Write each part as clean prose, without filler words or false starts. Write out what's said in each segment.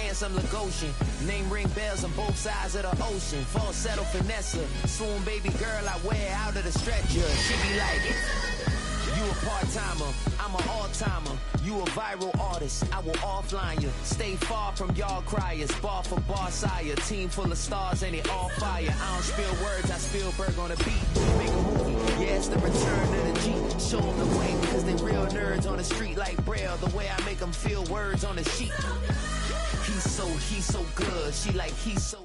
handsome Lagosian. Name ring bells on both sides of the ocean. Falsetto finesse, swoon baby girl I wear out of the stretcher. She be like, you a part-timer, I'm an all-timer. You a viral artist, I will offline you. Stay far from y'all criers, bar for bar sire. Team full of stars and it all fire. I don't spill words, I Spielberg on the beat. Make a movie, yeah, it's the return of the G. Show them the way, cause they real nerds on the street like Braille. The way I make them feel words on the sheet. He's so good, she like he's so...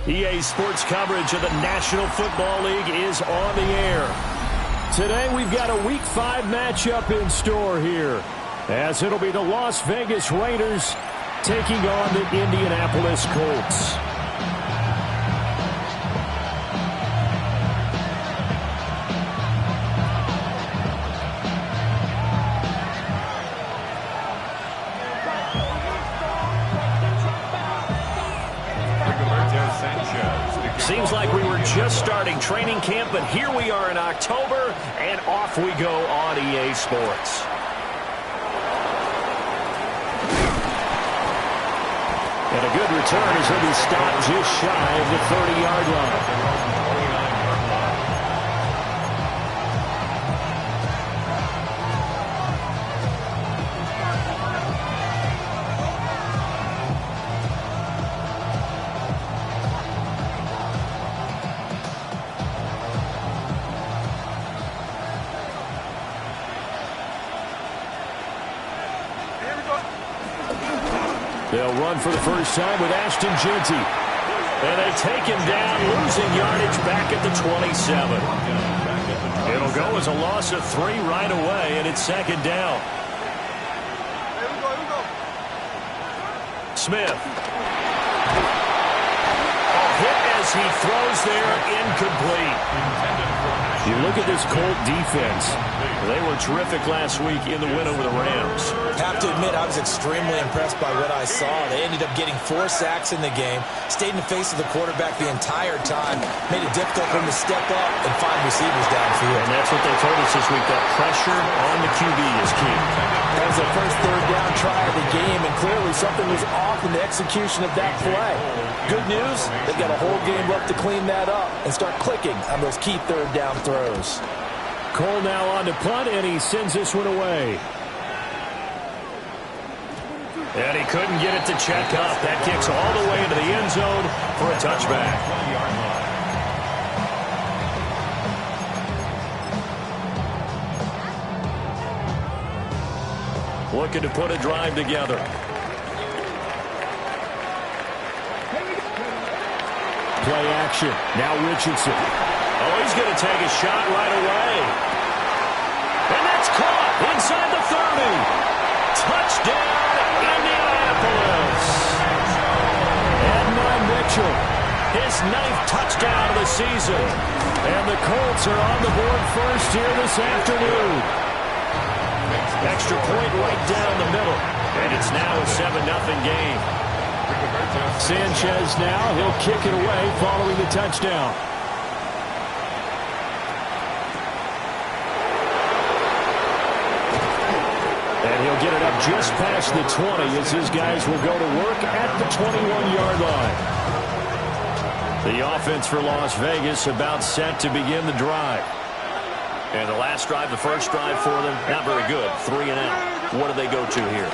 EA Sports coverage of the National Football League is on the air. Today we've got a Week 5 matchup in store here, as it'll be the Las Vegas Raiders taking on the Indianapolis Colts. Seems like we were just starting training camp, but here we are in October, and off we go on EA Sports. And a good return as he'll be stopped just shy of the 30-yard line. They'll run for the first time with Ashton Jeanty. And they take him down, losing yardage back at the 27. It'll go as a loss of 3 right away, and it's second down. Smith. A hit as he throws there, incomplete. You look at this Colt defense. They were terrific last week in the win over the Rams. Have to admit, I was extremely impressed by what I saw. They ended up getting 4 sacks in the game, stayed in the face of the quarterback the entire time, made it difficult for him to step up and find receivers downfield. And that's what they told us this week, that pressure on the QB is key. That was their first third down try of the game, and clearly something was off in the execution of that play. Good news, they've got a whole game left to clean that up and start clicking on those key third down throws. Cole now on to punt, and he sends this one away. And he couldn't get it to check up. That kicks all the way into the end zone for a touchback. Looking to put a drive together. Play action. Now Richardson. Oh, he's going to take a shot right away. And that's caught inside the 30. Touchdown, Indianapolis. Edmund Mitchell, his 9th touchdown of the season. And the Colts are on the board first here this afternoon. Extra point right down the middle. And it's now a 7-0 game. Sanchez now, he'll kick it away following the touchdown. And he'll get it up just past the 20 as his guys will go to work at the 21-yard line. The offense for Las Vegas about set to begin the drive. And the last drive, the first drive for them, not very good. 3 and out. What do they go to here?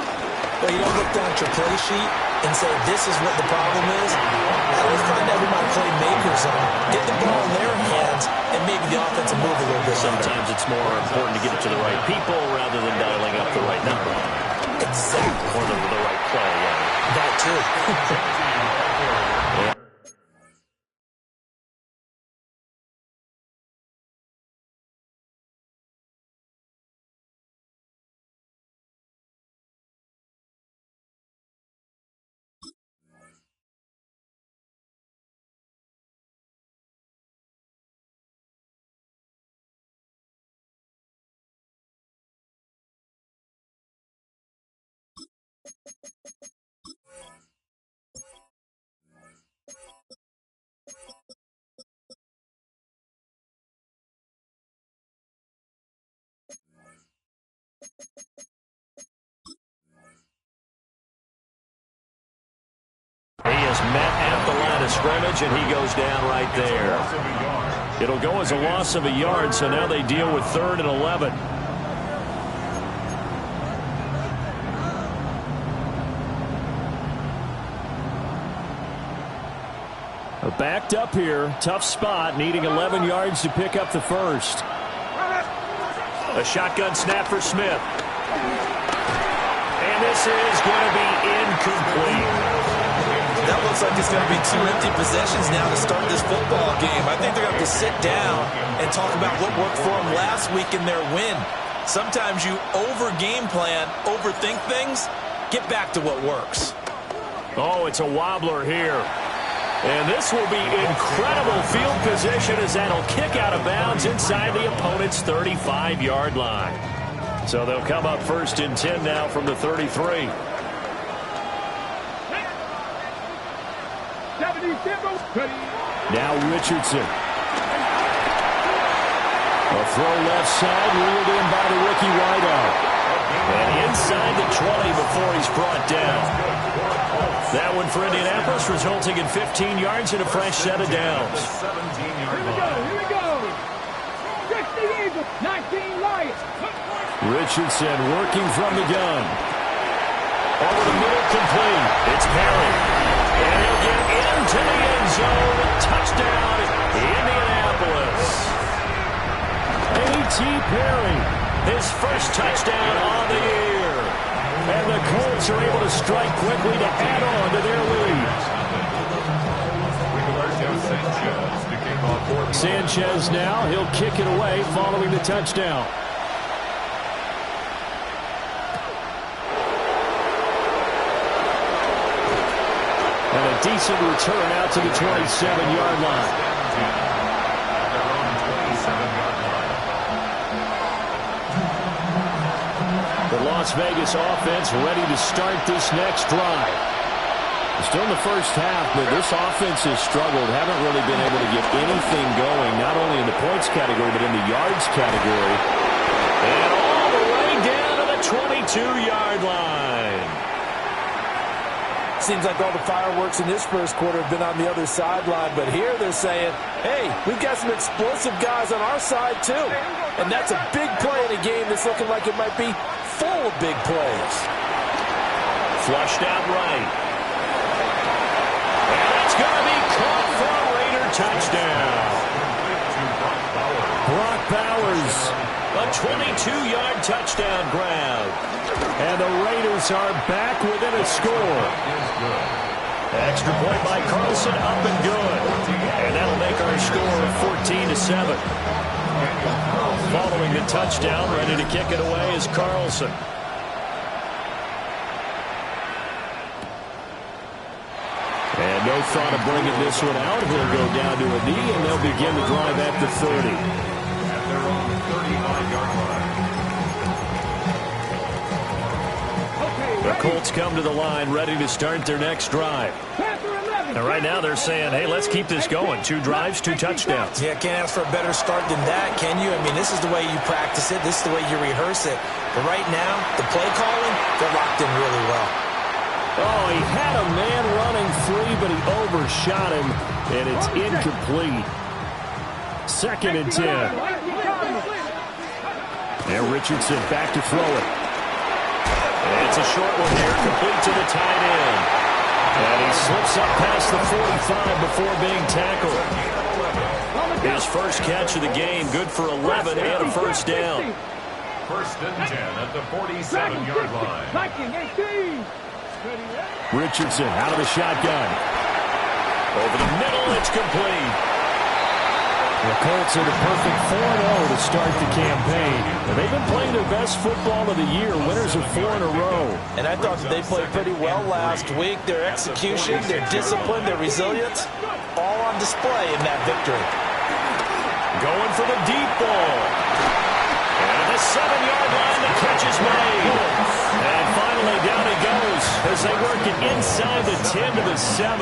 Well, you don't look down at your play sheet and say, this is what the problem is. I always find out who my playmakers are. Get the ball in their hands, and maybe the offense will move a little bit. Sometimes it's more important to get it to the right people rather than dialing up the right number. Exactly. Or the right play, yeah. That too. Yeah. met at the line of scrimmage, and he goes down right there. It'll go as a loss of a yard, so now they deal with 3rd and 11. Backed up here, tough spot, needing 11 yards to pick up the first. A shotgun snap for Smith. And this is going to be incomplete. That looks like it's going to be 2 empty possessions now to start this football game. I think they're going to have to sit down and talk about what worked for them last week in their win. Sometimes you over-game plan, overthink things. Get back to what works. Oh, it's a wobbler here. And this will be incredible field position as that'll kick out of bounds inside the opponent's 35-yard line. So they'll come up 1st and 10 now from the 33. Now Richardson. A throw left side, reeled in by the rookie wideout. And inside the 20 before he's brought down. That one for Indianapolis, resulting in 15 yards and a fresh set of downs. Here we go. 60 Eagles, 19 Lions. Richardson working from the gun. Over the middle, complete. It's Perry. And he'll get into the end zone. Touchdown, Indianapolis. A.T. Perry, his first touchdown on the year. And the Colts are able to strike quickly to add on to their lead. Sanchez now, he'll kick it away following the touchdown. And a decent return out to the 27-yard line. The Las Vegas offense ready to start this next drive. Still in the first half, but this offense has struggled. Haven't really been able to get anything going, not only in the points category, but in the yards category. And all the way down to the 22-yard line. Seems like all the fireworks in this first quarter have been on the other sideline, but here they're saying, hey, we've got some explosive guys on our side too. And that's a big play in a game that's looking like it might be full of big plays. Flushed out right. And it's going to be caught for a Raider touchdown. Brock Bowers, a 22-yard touchdown grab. And the Raiders are back within a score. Extra point by Carlson, up and good. And that'll make our score 14-7. Following the touchdown, ready to kick it away is Carlson. And no thought of bringing this one out. He'll go down to a knee, and they'll begin the drive at the 30. At their own 35-yard line. The Colts come to the line, ready to start their next drive. And right now they're saying, hey, let's keep this going. 2 drives, 2 touchdowns. Yeah, can't ask for a better start than that, can you? I mean, this is the way you practice it. This is the way you rehearse it. But right now, the play calling, they're locked in really well. Oh, he had a man running free, but he overshot him, and it's incomplete. 2nd and 10. And Richardson back to throw it. And it's a short one here, complete to the tight end. And he slips up past the 45 before being tackled. His first catch of the game, good for 11 and a first down. 1st and 10 at the 47-yard line. Richardson out of the shotgun. Over the middle, it's complete. The Colts are the perfect 4-0 to start the campaign. And they've been playing their best football of the year, winners of 4 in a row. And I thought that they played pretty well last week. Their execution, their discipline, their resilience, all on display in that victory. Going for the deep ball. And at the 7-yard line, the catch is made. And finally, down he goes as they work it inside the 10 to the 7.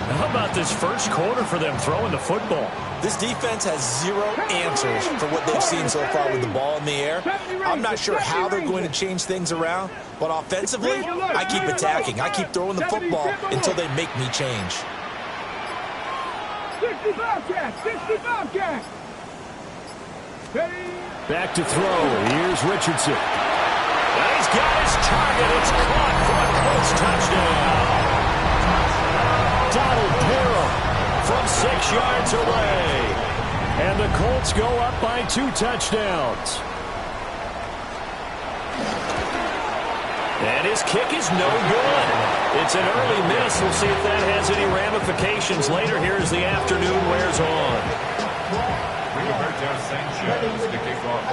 How about this first quarter for them throwing the football? This defense has zero answers for what they've seen so far with the ball in the air. I'm not sure how they're going to change things around, but offensively, I keep attacking. I keep throwing the football until they make me change. 65 cat. Back to throw. Here's Richardson. And he's got his target. It's caught for a Colts touchdown. Donald Parham from 6 yards away. And the Colts go up by 2 touchdowns. And his kick is no good. It's an early miss. We'll see if that has any ramifications later here as the afternoon wears on.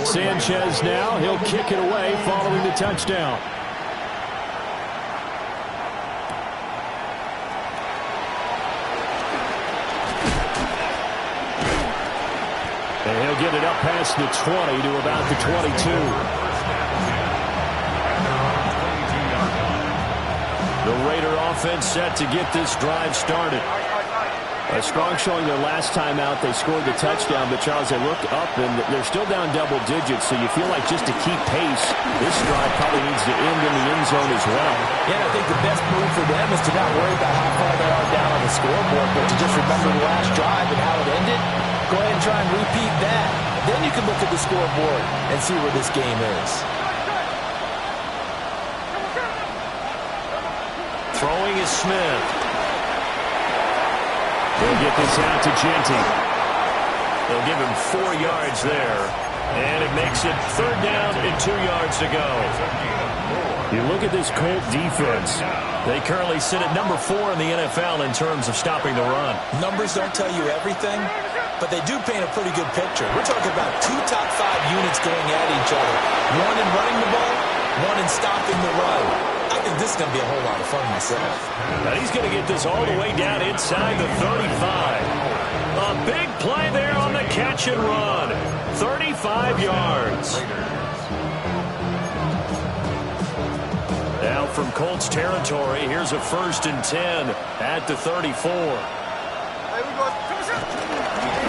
Sanchez now. He'll kick it away following the touchdown. And he'll get it up past the 20 to about the 22. The Raider offense set to get this drive started. A strong showing their last time out. They scored the touchdown, but Charles, they look up and they're still down double digits, so you feel like just to keep pace, this drive probably needs to end in the end zone as well. Yeah, I think the best move for them is to not worry about how far they are down on the scoreboard, but to just remember the last drive and how it ended. Go ahead and try and repeat that. Then you can look at the scoreboard and see where this game is. Throwing is Smith. They'll get this out to Genty. They'll give him 4 yards there. And it makes it 3rd down and 2 yards to go. You look at this Colt defense. They currently sit at number 4 in the NFL in terms of stopping the run. Numbers don't tell you everything, but they do paint a pretty good picture. We're talking about 2 top 5 units going at each other. One in running the ball, one in stopping the run. I think this is going to be a whole lot of fun myself. Now he's going to get this all the way down inside the 35. A big play there on the catch and run. 35 yards. Now from Colts territory, here's a 1st and 10 at the 34.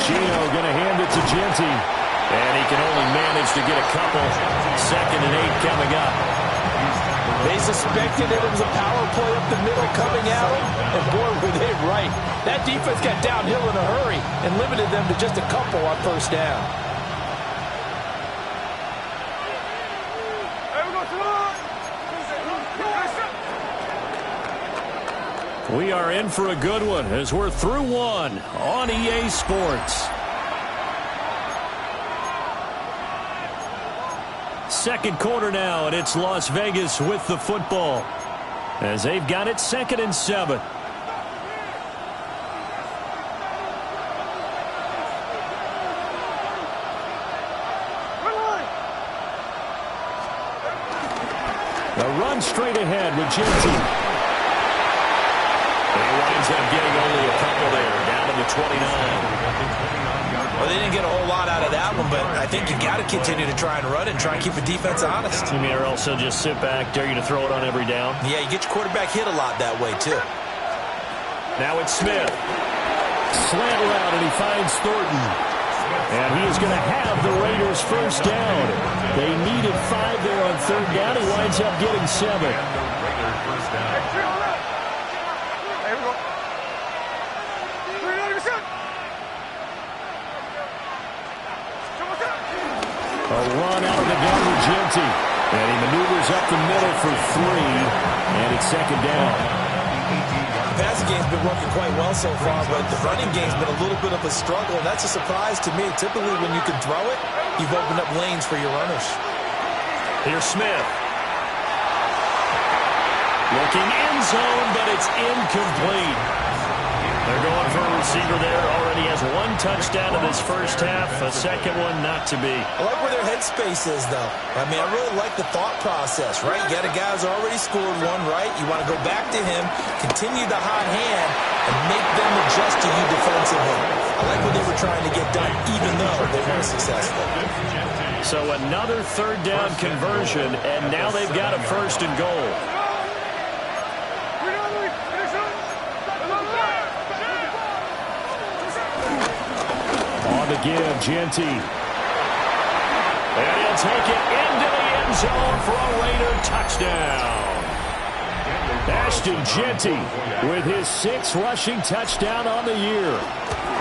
Gino going to hand it to Genty. And he can only manage to get a couple. 2nd and 8 coming up. They suspected that it was a power play up the middle coming at them, and boy, were they right. That defense got downhill in a hurry and limited them to just a couple on 1st down. We are in for a good one as we're through one on EA Sports. 2nd quarter now, and it's Las Vegas with the football as they've got it 2nd and 7. The run straight ahead with Genty. And he winds up getting only a couple there, down to the 29. Well, they didn't get a whole lot out of that one, but I think you got to continue to try and run it and try and keep the defense honest. You mean, or else they'll just sit back, dare you to throw it on every down? Yeah, you get your quarterback hit a lot that way, too. Now it's Smith. Slant route, and he finds Thornton. And he is going to have the Raiders 1st down. They needed 5 there on 3rd down. He winds up getting 7. A run out of the gun with Genty. And he maneuvers up the middle for 3. And it's 2nd down. The passing game's been working quite well so far, but the running game's been a little bit of a struggle, and that's a surprise to me. Typically, when you can throw it, you've opened up lanes for your runners. Here's Smith. Looking end zone, but it's incomplete. They're going for a receiver there. Already has 1 touchdown in this 1st half. A 2nd one not to be. I like where their headspace is, though. I mean, I really like the thought process, right? You got a guy who's already scored 1, right? You want to go back to him, continue the hot hand, and make them adjust to you defensively. I like what they were trying to get done, even though they weren't successful. So another 3rd down conversion, and now they've got a 1st and goal. on the give. Genty. And he'll take it into the end zone for a Raider touchdown. Ashton Genty with his 6th rushing touchdown on the year.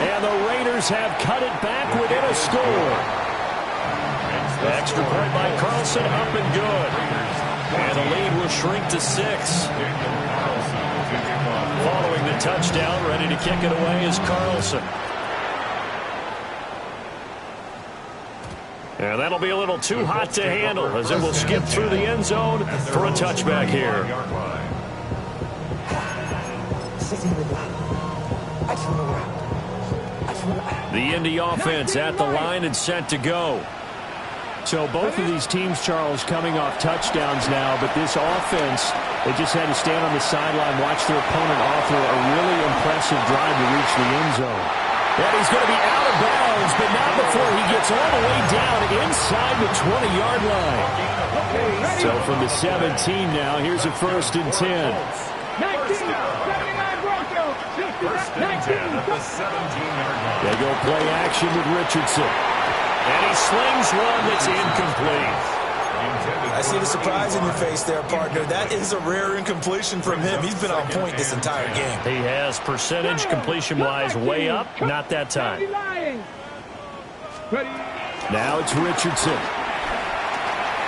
And the Raiders have cut it back within a score. Extra point by Carlson, up and good. And the lead will shrink to 6. Following the touchdown, ready to kick it away is Carlson. And that'll be a little too hot to handle as it will skip through the end zone for a touchback here. The Indy offense at the line and set to go. So both of these teams, Charles, coming off touchdowns now, but this offense, they just had to stand on the sideline, watch their opponent offer a really impressive drive to reach the end zone. And he's going to be out of bounds, but not before he gets all the way down inside the 20-yard line. So from the 17 now, here's a 1st and 10. First and 10 at the 17-yard line. They go play action with Richardson. And he slings one that's incomplete. I see the surprise in your face there, partner. That is a rare incompletion from him. He's been on point this entire game. He has percentage completion-wise way up. Not that time. Now it's Richardson.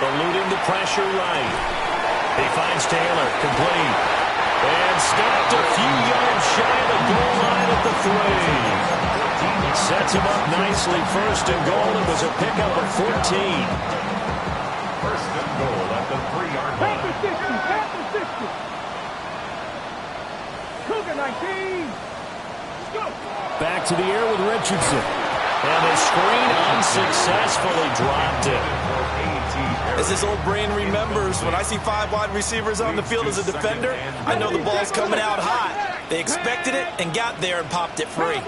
Eluding the pressure right. He finds Taylor. Complete. And stopped a few yards shy of the goal line at the 3. Sets him up nicely. 1st and goal. It was a pickup of 14. 1st and goal at the 3-yard line. Back to 60. Cougar 19. Go. Back to the air with Richardson. And the screen unsuccessfully dropped it. As his old brain remembers, when I see 5 wide receivers on the field as a defender, I know the ball's coming out hot. They expected it and got there and popped it free.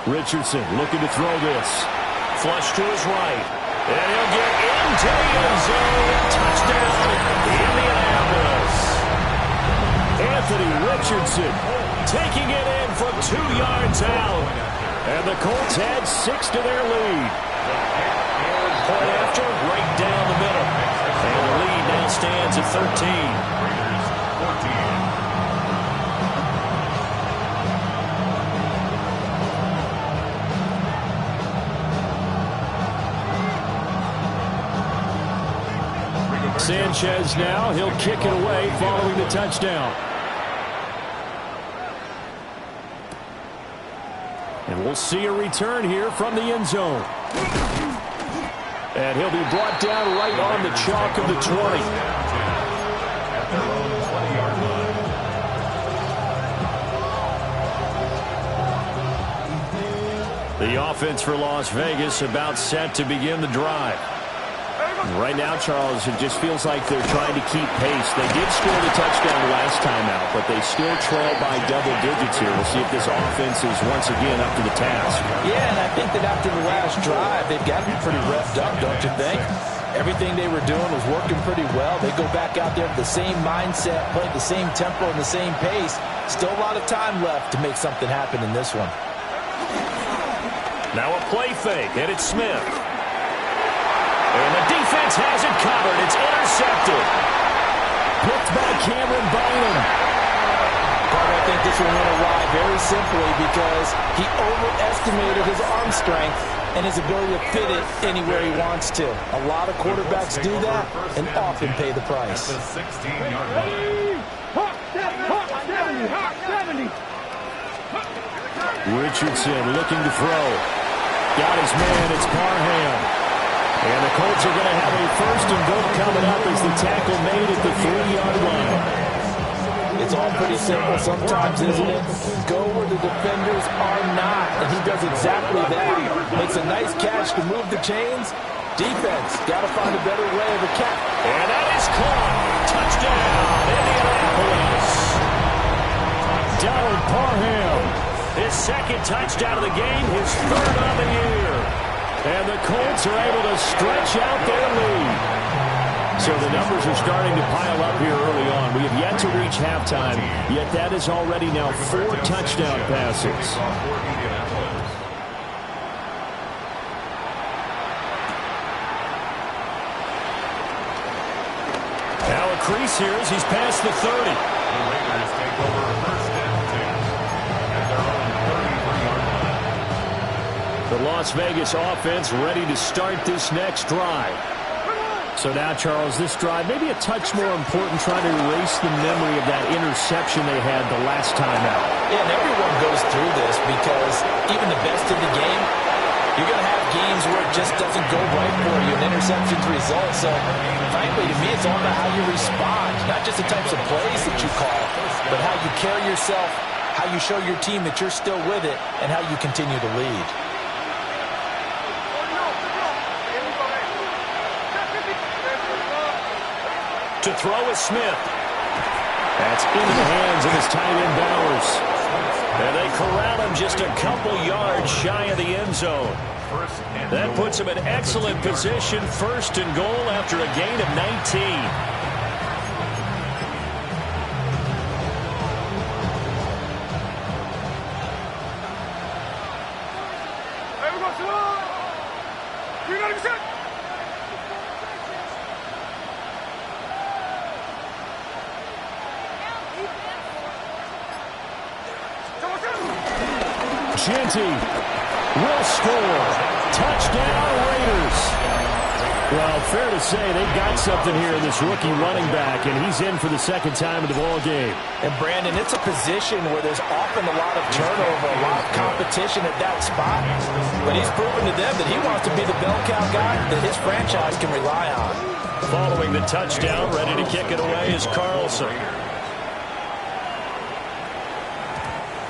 Richardson looking to throw this. Flush to his right. And he'll get into the end zone. Touchdown, Indianapolis. Anthony Richardson taking it in from 2 yards out. And the Colts add 6 to their lead. Point after, right down the middle. And the lead now stands at 13. Sanchez now, he'll kick it away following the touchdown. And we'll see a return here from the end zone. And he'll be brought down right on the chalk of the 20. The offense for Las Vegas about set to begin the drive. Right now, Charles, it just feels like they're trying to keep pace. They did score the touchdown last time out, but they still trail by double digits here. We'll see if this offense is once again up to the task. Yeah, and I think that after the last drive, they've got to be pretty revved up, don't you think? Everything they were doing was working pretty well. They go back out there with the same mindset, play the same tempo and the same pace. Still a lot of time left to make something happen in this one. Now a play fake, and it's Smith. And the defense has it covered. It's intercepted. Picked by Cameron Bynum. I think this one went awry very simply because he overestimated his arm strength and his ability to fit it anywhere he wants to. A lot of quarterbacks do that and often pay the price. The 16-yard line. Richardson looking to throw. Got his man. It's Parham. And the Colts are going to have a 1st and goal coming up as the tackle made at the 3-yard line. It's all pretty simple sometimes, isn't it? Go where the defenders are not, and he does exactly that. Makes a nice catch to move the chains. Defense, got to find a better way of a catch. And that is caught. Touchdown, Indianapolis. Donald Parham. His 2nd touchdown of the game, his 3rd on the year. And the Colts are able to stretch out their lead. So the numbers are starting to pile up here early on. We have yet to reach halftime, yet that is already now 4 touchdown passes. Now a crease here as he's past the 30. The Raiders take over first and 10 at their own 33-yard line. The Las Vegas offense ready to start this next drive. So now, Charles, this drive maybe a touch more important, trying to erase the memory of that interception they had the last time out. Yeah, and everyone goes through this because even the best in the game, you're going to have games where it just doesn't go right for you, and interceptions result. So, frankly, to me, it's all about how you respond, not just the types of plays that you call, but how you carry yourself, how you show your team that you're still with it, and how you continue to lead. To throw is Smith. That's into the hands of his tight end Bowers. And they corral him just a couple yards shy of the end zone. That puts him in excellent position, first and goal after a gain of 19. Genty will score. Touchdown, Raiders. Well, fair to say they've got something here in this rookie running back, and he's in for the second time in the ball game. And, Brandon, it's a position where there's often a lot of turnover, a lot of competition at that spot. But he's proven to them that he wants to be the bell cow guy that his franchise can rely on. Following the touchdown, ready to kick it away is Carlson.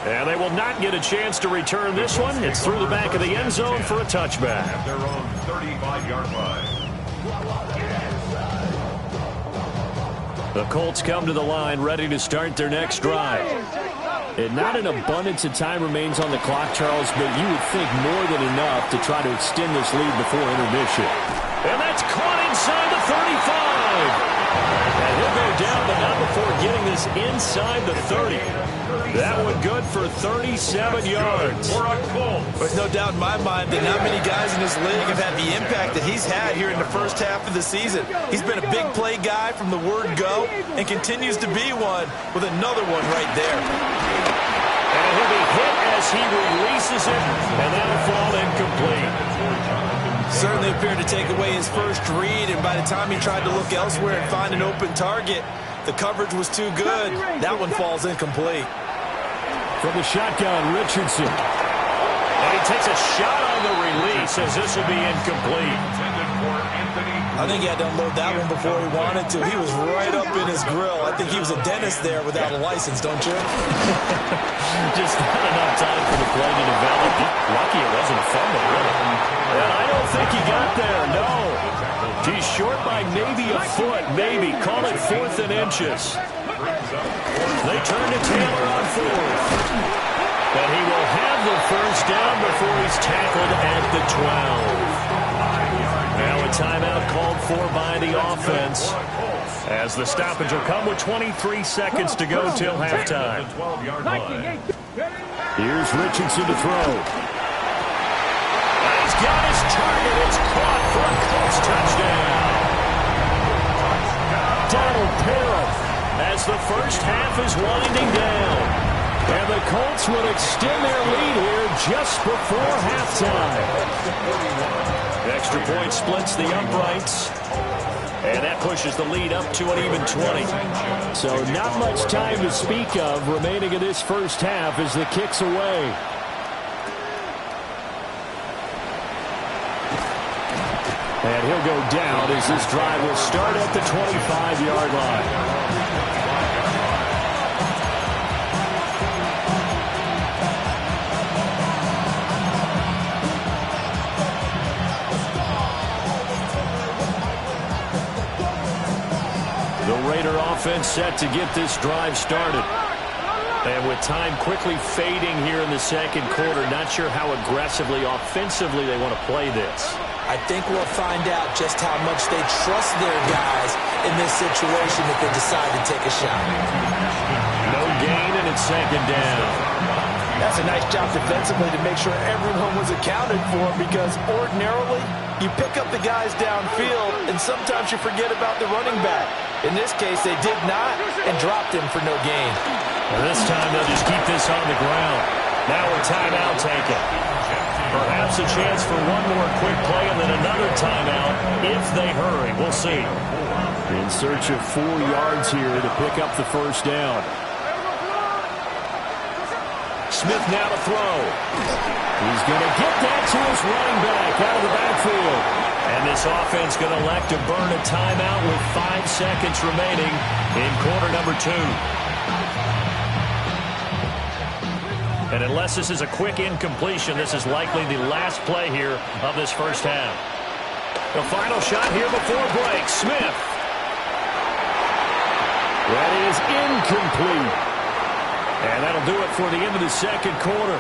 And they will not get a chance to return this one. It's through the back of the end zone for a touchback. At their own 35-yard line. The Colts come to the line ready to start their next drive. And not an abundance of time remains on the clock, Charles, but you would think more than enough to try to extend this lead before intermission. And that's caught inside the 35. And he'll go down, but not before getting this inside the 30. That one good for 37 yards. There's no doubt in my mind that not many guys in this league have had the impact that he's had here in the first half of the season. He's been a big play guy from the word go and continues to be one with another one right there. And he'll be hit as he releases it, and that'll fall incomplete. Certainly appeared to take away his first read, and by the time he tried to look elsewhere and find an open target, the coverage was too good. That one falls incomplete. From the shotgun, Richardson. And he takes a shot on the release as this will be incomplete. I think he had to unload that one before he wanted to. He was right up in his grill. I think he was a dentist there without a license, don't you? Just not enough time for the play to develop. Lucky it wasn't a fumble, really. And I don't think he got there, no. He's short by maybe a foot, maybe. Call it 4th and inches. They turn to Taylor on 4th. But he will have the first down before he's tackled at the 12. Now a timeout called for by the offense, as the stoppage will come with 23 seconds to go till halftime. Here's Richardson to throw. He's got his target. It's caught for a Colts touchdown. Donald Parham, as the first half is winding down. And the Colts will extend their lead here just before halftime. Extra point splits the uprights. And that pushes the lead up to an even 20. So not much time to speak of remaining in this first half as the kick's away. And he'll go down as this drive will start at the 25-yard line. The Raider offense set to get this drive started. And with time quickly fading here in the second quarter, not sure how aggressively, offensively they want to play this. I think we'll find out just how much they trust their guys in this situation if they decide to take a shot. No gain, and it's second down. That's a nice job defensively to make sure everyone was accounted for, because ordinarily you pick up the guys downfield and sometimes you forget about the running back. In this case, they did not and dropped him for no gain. And this time they'll just keep this on the ground. Now a timeout taken. Perhaps a chance for one more quick play and then another timeout if they hurry. We'll see. In search of 4 yards here to pick up the first down. Smith now to throw. He's going to get that to his running back out of the backfield. And this offense going to elect to burn a timeout with 5 seconds remaining in quarter number 2. And unless this is a quick incompletion, this is likely the last play here of this first half. The final shot here before break. Smith. That is incomplete. And that'll do it for the end of the second quarter.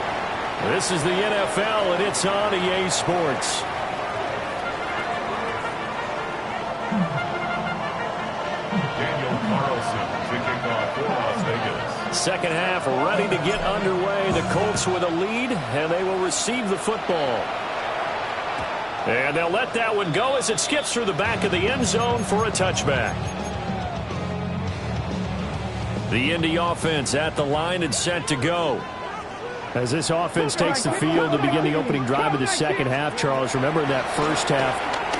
This is the NFL, and it's on EA Sports. Daniel Carlson kicking off for Las Vegas. Second half ready to get underway. The Colts with a lead, and they will receive the football. And they'll let that one go as it skips through the back of the end zone for a touchback. The Indy offense at the line and set to go. As this offense takes the field to begin the opening drive of the second half, Charles, remember that first half,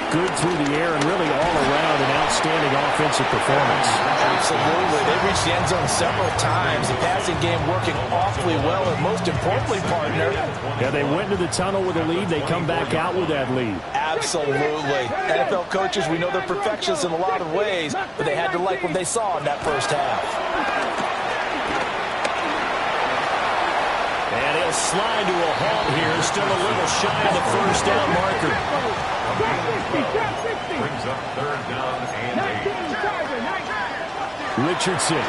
good through the air and really all around an outstanding offensive performance. Absolutely. They reached the end zone several times. The passing game working awfully well, and most importantly, partner. Yeah, they went into the tunnel with a lead. They come back out with that lead. Absolutely. NFL coaches, we know they're perfectionists in a lot of ways, but they had to like what they saw in that first half. And he'll slide to a halt here. Still a little shy of the first down marker. Brings up third down and 8. Richardson.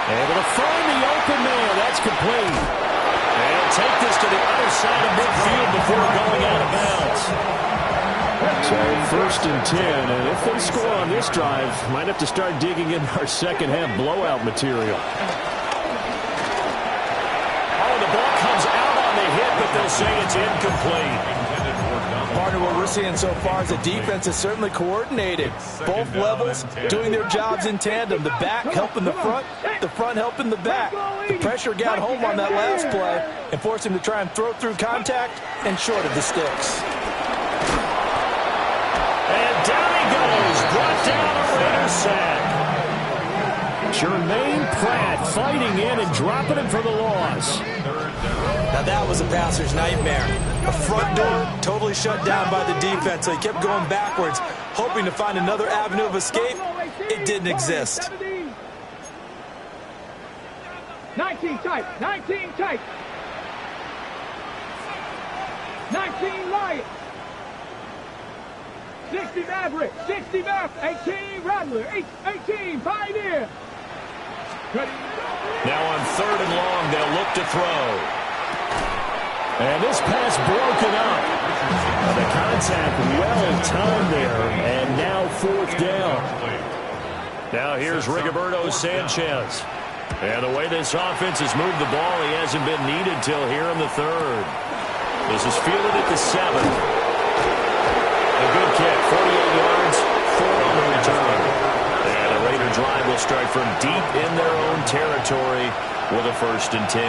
Able to find the open man. That's complete. And he'll take this to the other side of midfield before going out of bounds. So first and 10, and if they score on this drive, might have to start digging in our second half blowout material. Oh, the ball comes out on the hit, but they'll say it's incomplete. Partner, what we're seeing so far is the defense is certainly coordinated. Both levels doing their jobs in tandem. The back helping the front helping the back. The pressure got home on that last play and forced him to try and throw through contact and short of the sticks. And down he goes, brought down a Raider sack. Jermaine Pratt fighting in and dropping him for the loss. Now that was a passer's nightmare. The front door totally shut down by the defense, so he kept going backwards, hoping to find another avenue of escape. It didn't exist. 19 tight, 19 tight. 19 Lions. 60 Maverick, 60 Maverick, 18 Rattler, 18 Pioneer. Now on third and long, they'll look to throw. And this pass broken up. The contact well timed there, and now fourth down. Now here's Rigoberto Sanchez. And the way this offense has moved the ball, he hasn't been needed till here in the third. This is fielded at the 7. A good kick, 48 yards, 4 on the return. And the Raider drive will start from deep in their own territory with a first and 10.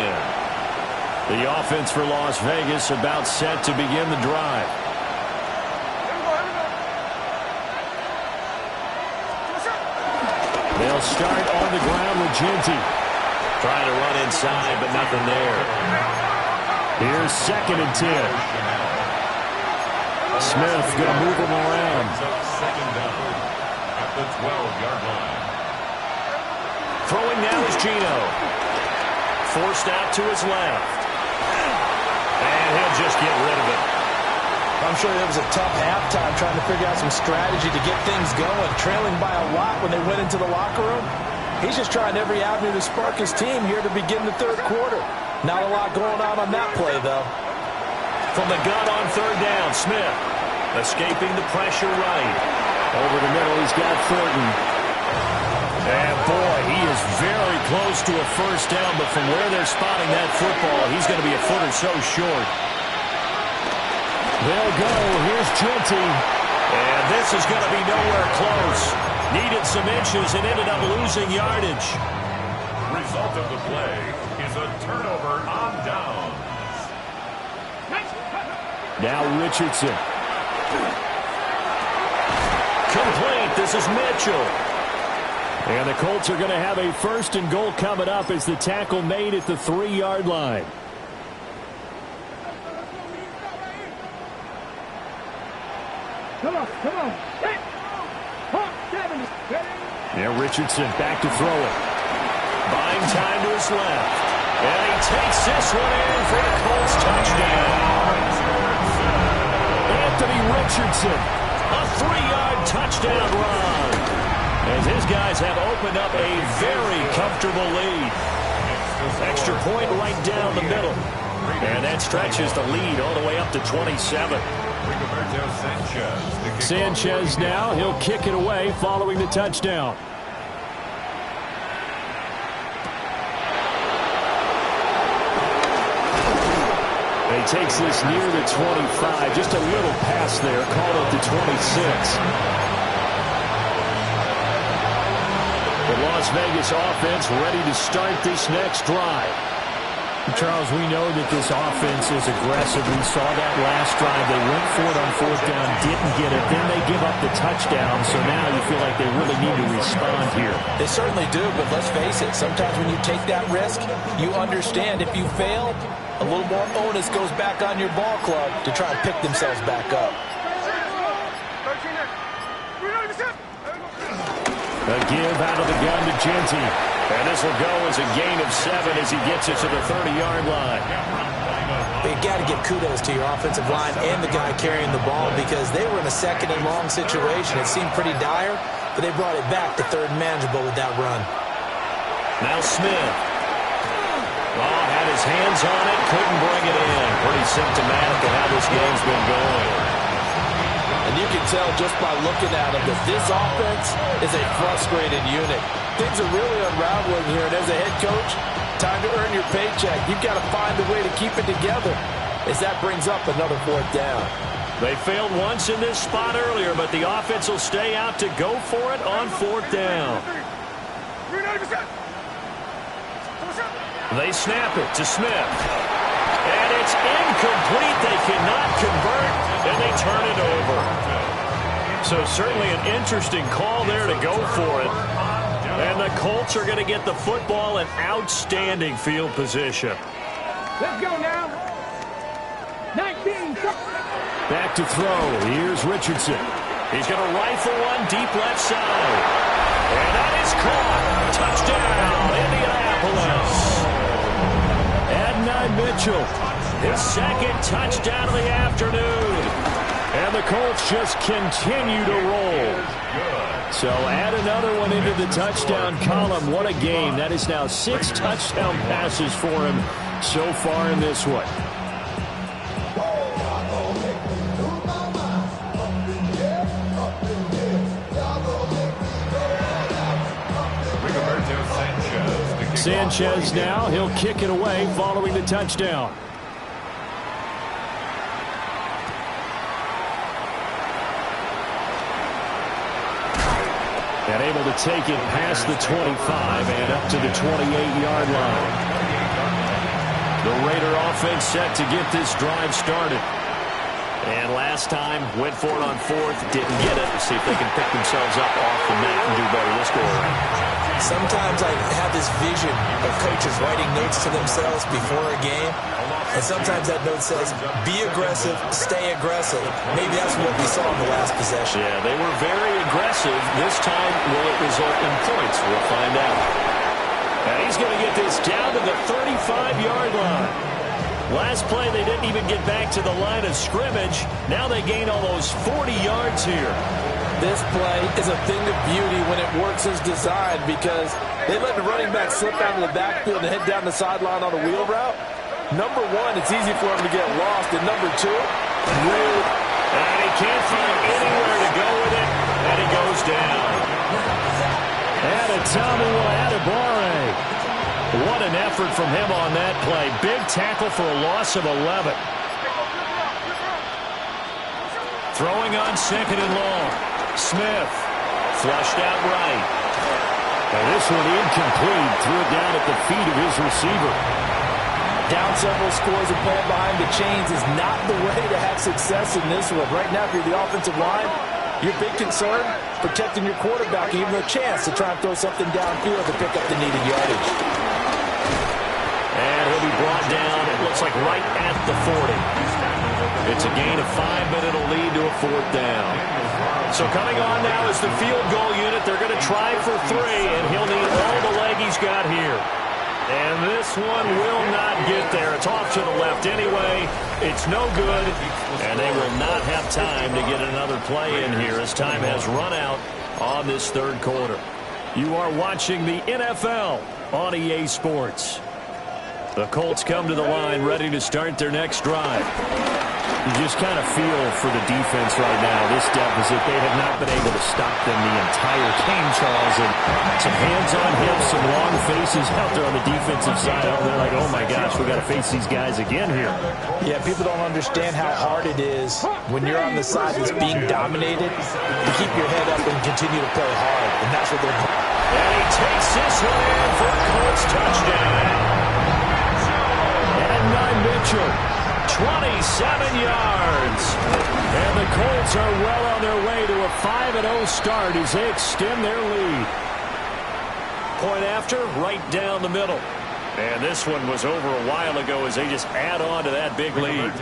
The offense for Las Vegas about set to begin the drive. They'll start on the ground with Ginty. Trying to run inside, but nothing there. Here's second and 10. Smith going to move him around. Second down at the 12-yard line. Throwing now is Gino. Forced out to his left. And he'll just get rid of it. I'm sure it was a tough halftime trying to figure out some strategy to get things going. Trailing by a lot when they went into the locker room. He's just trying every avenue to spark his team here to begin the third quarter. Not a lot going on that play, though. from the gun on third down. Smith escaping the pressure right. Over the middle, he's got Thornton. And, boy, he is very close to a first down, but from where they're spotting that football, he's going to be a foot or so short. They'll go. Here's Genty. And this is going to be nowhere close. Needed some inches and ended up losing yardage. Result of the play is a turnover on downs. Now Richardson. Complete. This is Mitchell. And the Colts are going to have a first and goal coming up as the tackle made at the 3-yard line. Come on. Now Richardson back to throw it. Buying time to his left. And he takes this one in for the Colts touchdown. Anthony Richardson, a 3-yard touchdown run. As his guys have opened up a very comfortable lead. Extra point right down the middle. And that stretches the lead all the way up to 27. Sanchez now, he'll kick it away following the touchdown. He takes this near the 25, just a little pass there, called it the 26. The Las Vegas offense ready to start this next drive. Charles, we know that this offense is aggressive. We saw that last drive. They went for it on fourth down, didn't get it. Then they give up the touchdown, so now you feel like they really need to respond here. They certainly do, but let's face it. Sometimes when you take that risk, you understand if you fail, a little more onus goes back on your ball club to try and pick themselves back up. A give out of the gun to Genty. And this will go as a gain of 7 as he gets it to the 30-yard line. You got to give kudos to your offensive line and the guy carrying the ball because they were in a second and long situation. It seemed pretty dire, but they brought it back to third and manageable with that run. Now Smith. Oh, had his hands on it, couldn't bring it in. Pretty symptomatic of how this game's been going. And you can tell just by looking at them that this offense is a frustrated unit. Things are really unraveling here, and as a head coach, time to earn your paycheck. You've got to find a way to keep it together as that brings up another fourth down. They failed once in this spot earlier, but the offense will stay out to go for it on fourth down. They snap it to Smith. And it's incomplete. They cannot convert, and they turn it over. So certainly an interesting call there to go for it. And the Colts are going to get the football in outstanding field position. Let's go now. 19. Back to throw. Here's Richardson. He's going to rifle one deep left side. And that is caught. Touchdown, Indianapolis. Adonai Mitchell, his second touchdown of the afternoon. And the Colts just continue to roll. So add another one into the touchdown column. What a game. That is now 6 touchdown passes for him so far in this one. Sanchez now, he'll kick it away following the touchdown. And able to take it past the 25 and up to the 28-yard line. The Raider offense set to get this drive started. And last time, went for it on fourth, didn't get it. See if they can pick themselves up off the mat and do better this go around. Sometimes I have this vision of coaches writing notes to themselves before a game. And sometimes that note says, be aggressive, stay aggressive. Maybe that's what we saw in the last possession. Yeah, they were very aggressive. This time, will it result in points? We'll find out. And he's going to get this down to the 35-yard line. Last play, they didn't even get back to the line of scrimmage. Now they gain almost 40 yards here. This play is a thing of beauty when it works as designed because they let the running back slip out of the backfield and head down the sideline on a wheel route. Number one, it's easy for him to get lost. And number two, rude. And he can't find anywhere to go with it. And he goes down. Adetomiwa Adebawore. What an effort from him on that play. Big tackle for a loss of 11. Throwing on second and long. Smith. Flushed out right. And this one incomplete. Threw it down at the feet of his receiver. Down several scores and playing behind the chains is not the way to have success in this one. Right now, if you're the offensive line, your big concern, protecting your quarterback, and give him a chance to try and throw something downfield to pick up the needed yardage. And he'll be brought down, it looks like right at the 40. It's a gain of 5, but it'll lead to a 4th down. So coming on now is the field goal unit. They're going to try for 3, and he'll need all the leg he's got here. And this one will not get there. It's off to the left anyway. It's no good, and they will not have time to get another play in here as time has run out on this third quarter. You are watching the NFL on EA Sports. The Colts come to the line ready to start their next drive. You just kind of feel for the defense right now. This deficit, they have not been able to stop them the entire game, Charles. And some hands on hips, some long faces out there on the defensive side. They're like, oh, my gosh, we got to face these guys again here. Yeah, people don't understand how hard it is when you're on the side that's being dominated to keep your head up and continue to play hard. And that's what they're doing. And he takes this one in for a Colts touchdown. And Mitchell. 27 yards. And the Colts are well on their way to a 5-0 start as they extend their lead. Point after, right down the middle. And this one was over a while ago as they just add on to that big lead.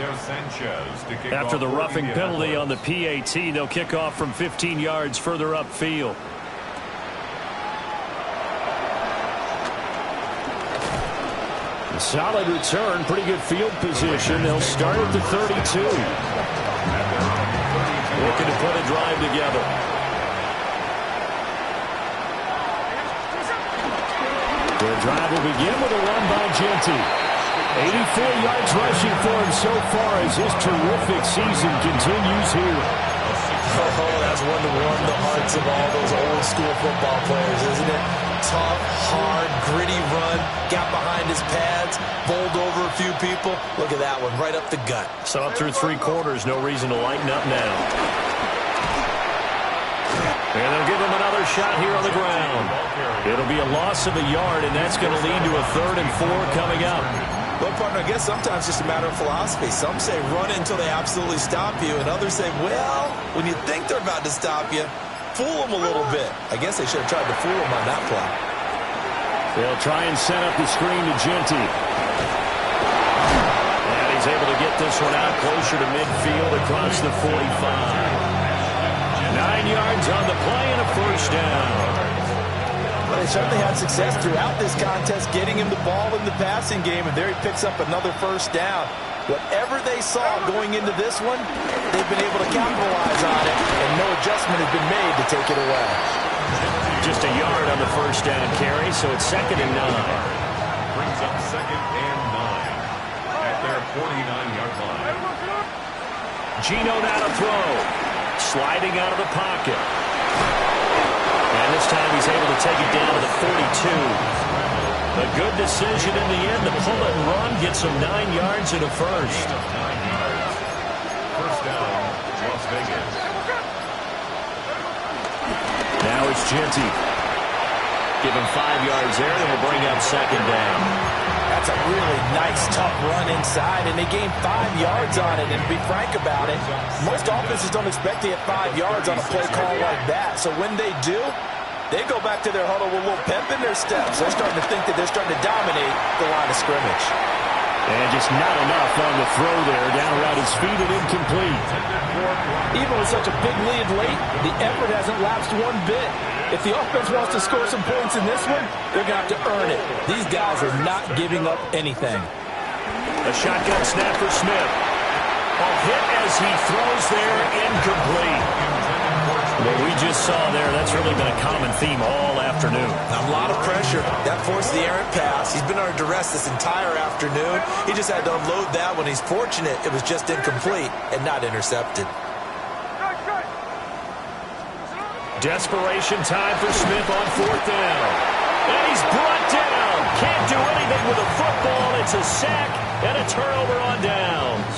After the roughing penalty on the PAT, they'll kick off from 15 yards further upfield. Solid return, pretty good field position. They'll start at the 32. Looking to put a drive together. The drive will begin with a run by Genty. 84 yards rushing for him so far as his terrific season continues here. Oh, that's one to warm the hearts of all those old school football players, isn't it? Tough, hard, gritty run, got behind his pads, bowled over a few people. Look at that one, right up the gut. So up through 3 quarters, no reason to lighten up now. And they'll give him another shot here on the ground. It'll be a loss of a yard, and that's going to lead to a 3rd and 4 coming up. Well, partner, I guess sometimes it's just a matter of philosophy. Some say run until they absolutely stop you, and others say, well, when you think they're about to stop you, fool them a little bit. I guess they should have tried to fool them on that play. They'll try and set up the screen to Genty. And he's able to get this one out closer to midfield across the 45. 9 yards on the play and a 1st down. Well, they certainly had success throughout this contest, getting him the ball in the passing game, and there he picks up another 1st down. Whatever they saw going into this one, they've been able to capitalize on it, and no adjustment has been made to take it away. Just a yard on the 1st down carry, so it's 2nd and 9. Brings up 2nd and 9 at their 49-yard line. Gino now to throw. Sliding out of the pocket. And this time he's able to take it down to the 42. A good decision in the end to pull it and run, gets him 9 yards and a 1st. 1st down, Las Vegas. Now it's Genty. Give him 5 yards there, and we'll bring up 2nd down. That's a really nice, tough run inside, and they gained 5 yards on it. And to be frank about it, most offenses don't expect to get 5 yards on a play call like that. So when they do, they go back to their huddle with a little pep in their steps. They're starting to think that they're starting to dominate the line of scrimmage. And just not enough on the throw there. Down around his feet and incomplete. Even with such a big lead late, the effort hasn't lapsed one bit. If the offense wants to score some points in this one, they're going to have to earn it. These guys are not giving up anything. A shotgun snap for Smith. A hit as he throws there, incomplete. Well, we just saw there, that's really been a common theme all afternoon. A lot of pressure. That forced the errant pass. He's been under duress this entire afternoon. He just had to unload that one. He's fortunate it was just incomplete and not intercepted. Desperation time for Smith on 4th down. And he's brought down. Can't do anything with a football. It's a sack and a turnover on downs.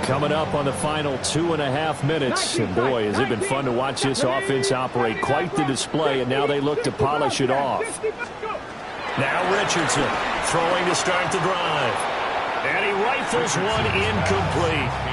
Coming up on the final 2.5 minutes. And boy, has it been fun to watch this offense operate. Quite the display, and now they look to polish it off. Now Richardson throwing to start the drive. And he rifles one incomplete.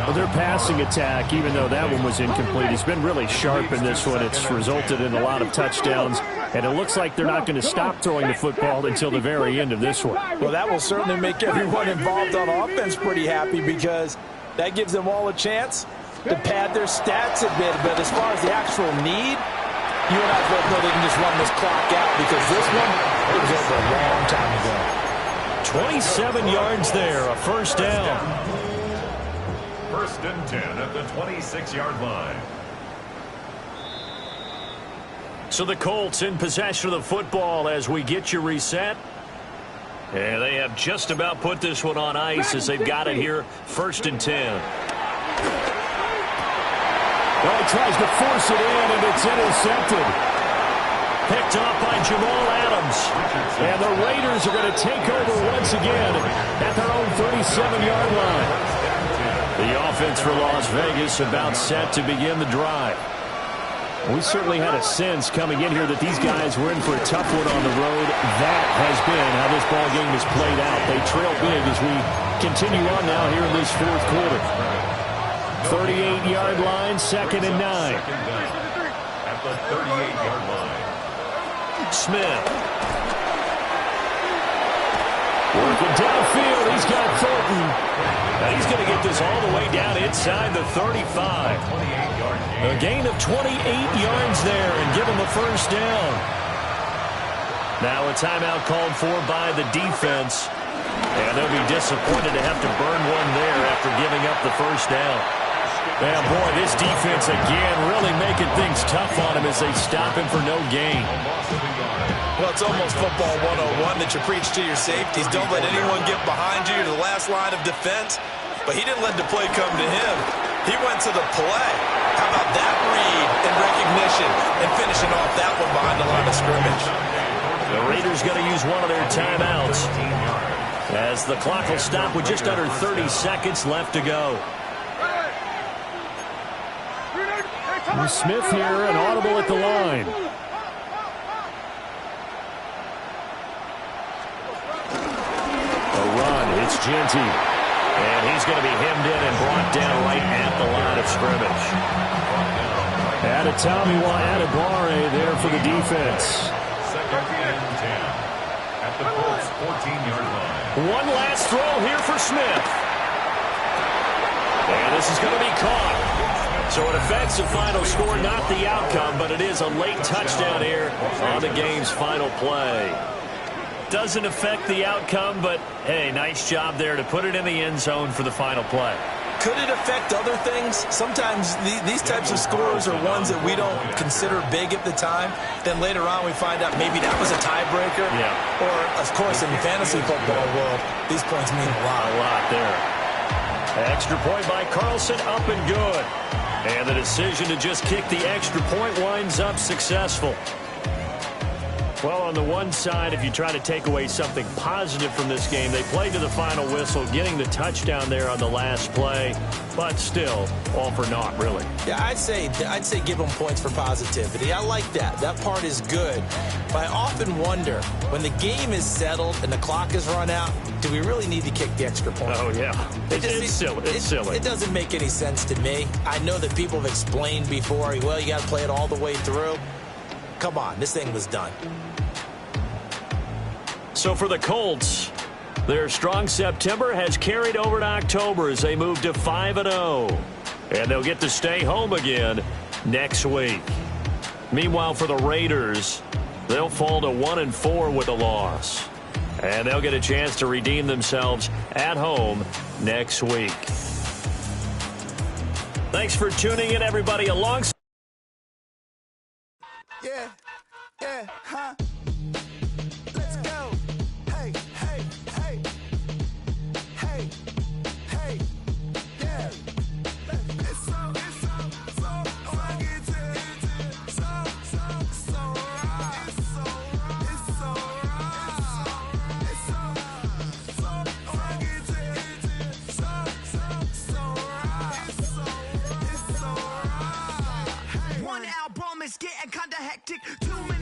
Well, their passing attack, even though that one was incomplete, has been really sharp in this one. It's resulted in a lot of touchdowns, and it looks like they're not going to stop throwing the football until the very end of this one. Well, that will certainly make everyone involved on offense pretty happy because that gives them all a chance to pad their stats a bit. But as far as the actual need, you and I both know they can just run this clock out because this one, it was over a long time ago. 27 yards there, a first down. 1st and 10 at the 26-yard line. So the Colts in possession of the football as we get you reset. And they have just about put this one on ice as they've got it here, 1st and 10. Well, he tries to force it in, and it's intercepted. Picked off by Jamal Adams. And the Raiders are going to take over once again at their own 37-yard line. The offense for Las Vegas about set to begin the drive. We certainly had a sense coming in here that these guys were in for a tough one on the road. That has been how this ball game has played out. They trail big as we continue on now here in this 4th quarter. 38-yard line, 2nd and 9. At the 38-yard line. Smith. Working downfield, he's got Thornton. Now he's going to get this all the way down inside the 35. A gain of 28 yards there and give him the first down. Now a timeout called for by the defense. And they'll be disappointed to have to burn one there after giving up the first down. And boy, this defense again really making things tough on him as they stop him for no gain. Well, it's almost football 101 that you preach to your safeties. Don't let anyone get behind you to the last line of defense. But he didn't let the play come to him. He went to the play. How about that read and recognition and finishing off that one behind the line of scrimmage? The Raiders going to use one of their timeouts as the clock will stop with just under 30 seconds left to go. Smith here, an audible at the line. A run, it's Genty. And he's going to be hemmed in and brought down right at the line of scrimmage. Adetomiwa Adebawore there for the defense. 2nd and 10 at the Colts 14-yard line. One last throw here for Smith. And this is going to be caught. So it affects the final score, not the outcome, but it is a late touchdown here on the game's final play. Doesn't affect the outcome, but hey, nice job there to put it in the end zone for the final play. Could it affect other things? Sometimes these types of scores are ones that we don't consider big at the time. Then later on we find out maybe that was a tiebreaker. Yeah. Or, of course, in the fantasy football world, these points mean a lot. A lot there. Extra point by Carlson, up and good. And the decision to just kick the extra point winds up successful. Well, on the one side, if you try to take away something positive from this game, they played to the final whistle, getting the touchdown there on the last play, but still, all for naught, really. Yeah, I'd say give them points for positivity. I like that. That part is good. But I often wonder, when the game is settled and the clock is run out, do we really need to kick the extra point? Oh, yeah. It's silly. It's silly. It doesn't make any sense to me. I know that people have explained before, well, you got to play it all the way through. Come on, this thing was done. So for the Colts, their strong September has carried over to October as they move to 5-0. And they'll get to stay home again next week. Meanwhile, for the Raiders, they'll fall to 1-4 with a loss. And they'll get a chance to redeem themselves at home next week. Thanks for tuning in, everybody. Alongside Yeah, yeah, huh? Let's go. Hey, hey, hey. Hey, hey, yeah. It's so fucking so right. It's so right. It's so fucking so right. It's so right. One album is getting kinda hectic. 2 minutes